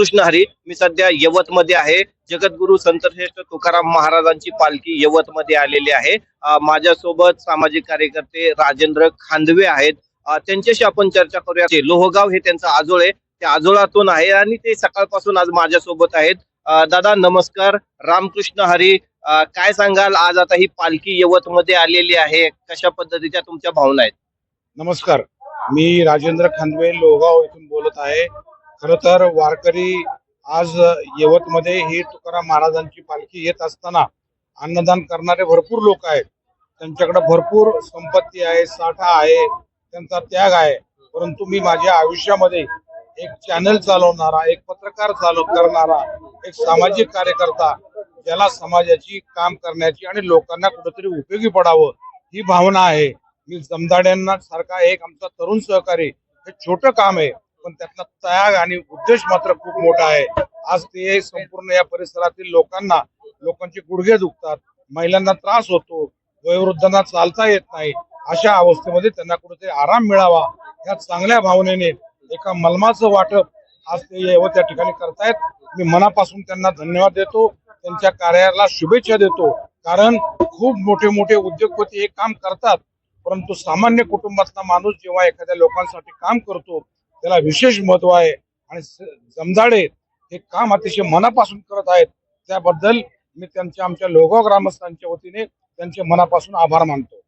रामकृष्ण हरी. मी सध्या यवतमध्ये आहे. जगद्गुरु संतश्रेष्ठ तुकाराम महाराजांची पालखी यवतमध्ये आलेली आहे. माझ्यासोबत सामाजिक कार्यकर्ते राजेंद्र खांदवे आहेत. त्यांच्याशी आपण चर्चा करूया. लोहगाव हे त्यांचं आजोळ आहे. त्या आजोळातून आहे आणि ते सकाळपासून आज माझ्यासोबत आहेत. दादा नमस्कार, रामकृष्ण हरी. काय सांगाल, आज आता ही पालखी यवतमध्ये आलेली आहे, कशा पद्धतीच्या तुमच्या भावना आहेत? नमस्कार, मी राजेंद्र खांदवे लोहगाव येथून बोलत आहे. खरं तर वारकरी आज यवतमध्ये ही तुकाराम महाराजांची पालखी येत असताना अन्नदान करणारे भरपूर लोक आहेत. त्यांच्याकडे भरपूर संपत्ती आहे, साठा आहे, त्यांचा त्याग आहे. परंतु मी माझ्या आयुष्यामध्ये एक चॅनल चालवणारा, एक पत्रकार करणारा, एक सामाजिक कार्यकर्ता, ज्याला समाजाची काम करण्याची आणि लोकांना कुठेतरी उपयोगी पडावं ही भावना आहे. मी जमदाड्यांना सारखा एक आमचा तरुण सहकारी, हे छोटं काम आहे पण त्यातला त्याग आणि उद्देश मात्र खूप मोठा आहे. आज ते संपूर्ण या परिसरातील लोकांचे गुडघे दुखतात, महिलांना त्रास होतो, वयोवृद्धांना चालता येत नाही, अशा अवस्थेमध्ये त्यांना कुठेतरी आराम मिळावा या चांगल्या भावनेने एका मलमाचं वाटप आज ते त्या ठिकाणी करतायत. मी मनापासून त्यांना धन्यवाद देतो, त्यांच्या कार्याला शुभेच्छा देतो. कारण खूप मोठे मोठे उद्योगपती हे काम करतात, परंतु सामान्य कुटुंबातला माणूस जेव्हा एखाद्या लोकांसाठी काम करतो त्याला विशेष महत्व आहे. आणि जमदाडे हे काम अतिशय मनापासून करत आहेत, त्याबद्दल मी आमच्या लोहगाव ग्रामस्थांच्या वतीने त्यांचे मनापासून आभार मानतो.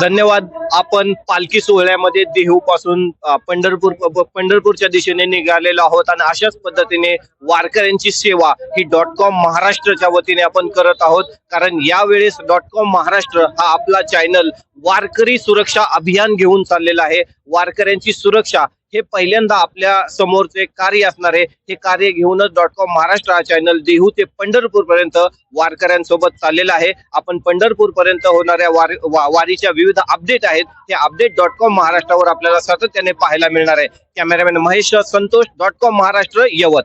धन्यवाद. आपण पालखी सोहळ्यामध्ये देहू पासून पंढरपूरच्या दिशेने निघालेलो आहोत आणि अशाच पद्धतीने वारकऱ्यांची सेवा ही .com महाराष्ट्रच्या वतीने आपण करत आहोत. कारण यावेळेस .com महाराष्ट्र हा आपला चॅनल वारकरी सुरक्षा अभियान घेऊन चाललेला आहे. वारकऱ्यांची सुरक्षा हे पहिल्यांदा आपल्या समोरचे कार्य असणार आहे. हे कार्य घेऊनच .com महाराष्ट्र हा चॅनल देहू ते पंढरपूर पर्यंत वारकऱ्यांसोबत चाललेला आहे. आपण पंढरपूर पर्यंत होणाऱ्या वारीच्या विविध अपडेट आहेत, हे अपडेट .com महाराष्ट्रावर आपल्याला सातत्याने पाहायला मिळणार आहे. कॅमेरामॅन महेश संतोष, .com महाराष्ट्र, यवत.